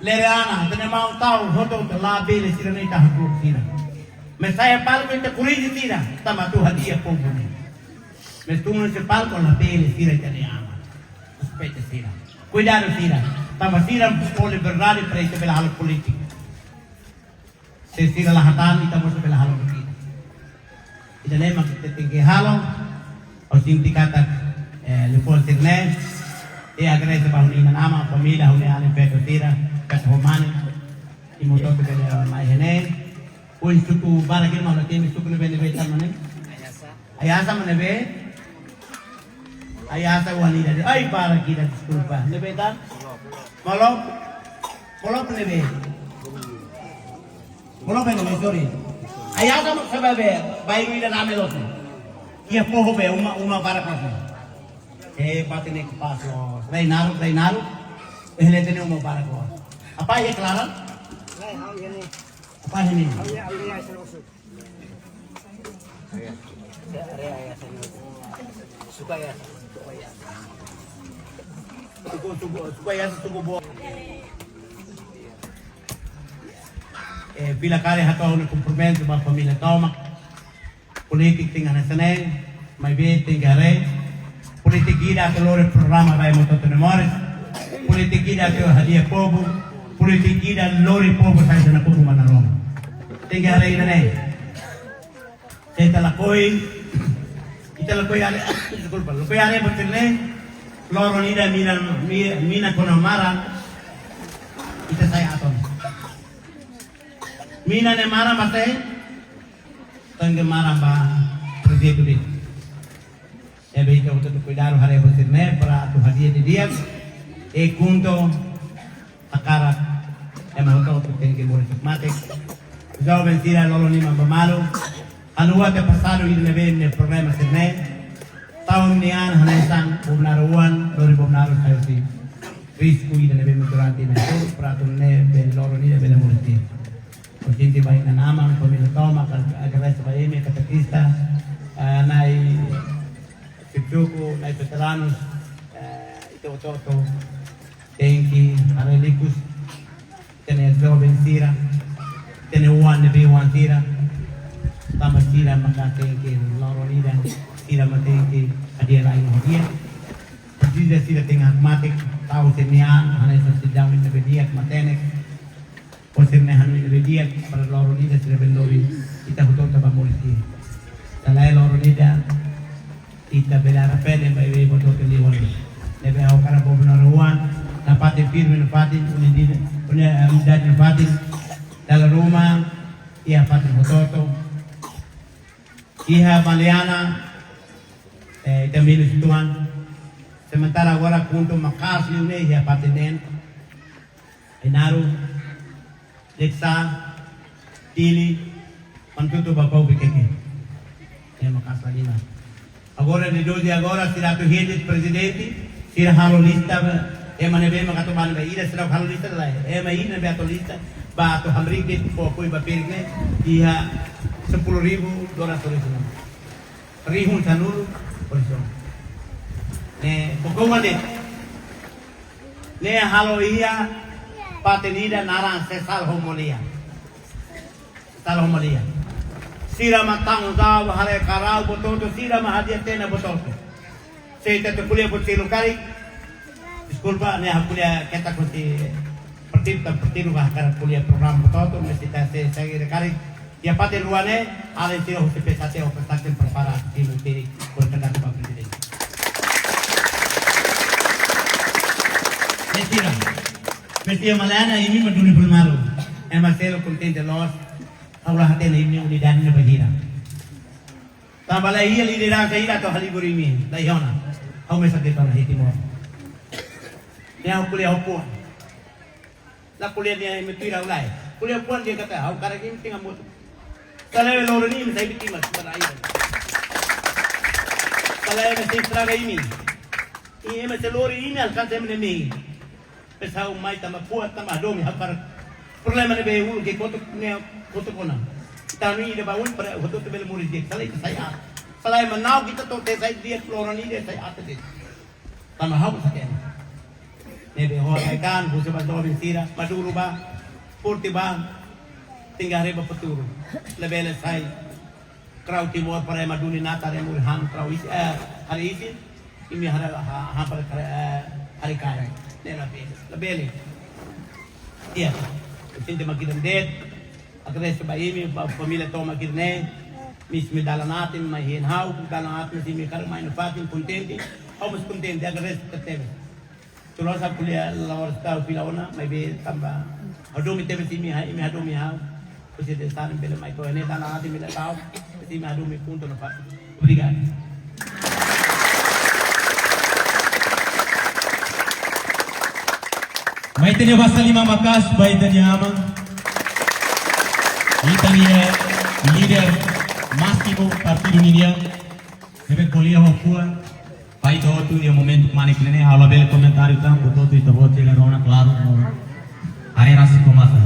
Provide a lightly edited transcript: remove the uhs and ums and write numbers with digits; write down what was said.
Lerana, tene mau tahu hoto la bele sira nei tahu sira. Me saya palco te kuriji sira, tama tu hadiah pombone. Me tuno se palco la bele sira tene ama. Aspetta sira. Cuidado sira. Tama sira pole verdade para ite bela halo politik. Se sira la hatan ita mo se bela halo politik. Ita lema te tinggi halo o sintikata le pol sirne e agrese bahuni nama pamilya hune ane peto sira. Homane imoto ke mai hene un suku baragin mau lati suku ne bene betan mane ayasa mane be ayasa wani dari ai baragi dari suku ne betan molok ne be sorry ayasa mo sababe bai wi na me lote ia poho be uma barak patine ke pas lo reinaru ele tene uma barak lo. Apa ya Clara? Apa ini? Supaya bila kali hatau ni compromesso ba família toma politik tinggal na sanay may be tingare politik ida kelore programa ba mo to memórias politik ida ke hadiah povo politik dan lori povo saya sana kutu mana Roma. Tiga hari ini, kita lakoi ada, disculpa, lakoi ada bertele, loro nida mina kono mara, kita saya aton. Mina ne mara mate, tangge mara ba proyek itu. Ebe kita untuk cuidar hari bertele para tu hadiah di dia, kunto akara. Emang kau tuh tinggi boleh mati. Jauh mentira lolo ni mambamalu. Anu wate pasado ini nebe problema sene. Tahun ni an hanesan bumnaruan lori bumnaru kayu si. Risku ini nebe migranti nebe peratun nebe loro ni nebe lemurti. Kucinti baik na nama pemilu toma agres baik ini katekista nai Kipsuku nai veteranus itu toto tengki arelikus tene jovem sira tene wan nebe wan sira tama sira maka tengki loro lida sira matengki adia lain hadiah jida sira tengah matik tahu senian hanya sedang nebe diak matenek posirne hanu nebe diak para loro lida sira bendori kita huton taba multi dalai loro lida kita belara pele mai boto ke liwan nebe au kara bobna ruan napati firme napati unidina unidad napati dalam rumah ia pati bototo iha baliana damilu situan sementara wala kunto makas yune ia pati nen inaru leksa tili pantuto babau bekeke ia makas lima agora de 12 agora será tu hedit presidente será halo lista emane be makatuban ba ida será halo lista lai ema ida be ato lista ba to hamrik dit po koi ba pirne iha 10,000 dolar tulisan rihun sanul poliso ne pokoknya de ne halo iya patenida narang sesal homolia sira matang daw hale karau bototo sira mahadiah tena bototo saya tetap kuliah bertilu kali disculpa ne kuliah kita kunci pertilu bahkan kuliah program bototo mesti saya kali ya paten ruane ale tiro hosipesate o prestaten prepara tilu tiri berkendak pak presiden Mentira malana ini meduni bermalu emaselo contente los Allah hati ini unidad ni bahira. Tambah lagi lidah saya atau haliburi ini, dah iona. Aku mesra kita lah hiti mo. Ni aku kuliah puan. Lah kuliah dia mentira ulai. Kuliah puan dia kata, aku karena ini tinggal mutu. Kalau lor ni saya bikin mas berai. Kalau mesti seragam ini, ini mesti lor ini alkan saya menemui. Pesau mai tambah puan tambah domi hafar. Problema ni beul ke kotuk kona. Tani de bawul pada hoto te bel murid dia salai saya. Salai menau kita to te saya dia floran ni dia saya atas dia. Tambah hau saken. Nebe ho kan buso ba do sira maduro ba purti ba tinggal reba peturu lebele sai krau timur para maduni nata re mul han krau is hari isi ini ha para hari kaya nela lebele iya sinte makidan det agres ba imi pamilya to makirne mis medala natin may hinhaw dalang natin si mi kar may nafatin kontente how mas kontente agres katebe tulor sa kuliah lawar tau pilauna may be tamba hadumi tebe si mi imi hadumi ha kasi de sa bele may ko ene dalang natin mila tao si mi hadumi punto na pa obrigado. May tanya basta lima makas bay tanya amang itanya leader máximo partido India deve colher a rua vai do outro e o momento que manik nene hala bel comentário tam botou tu ito bote garona claro are rasi komasa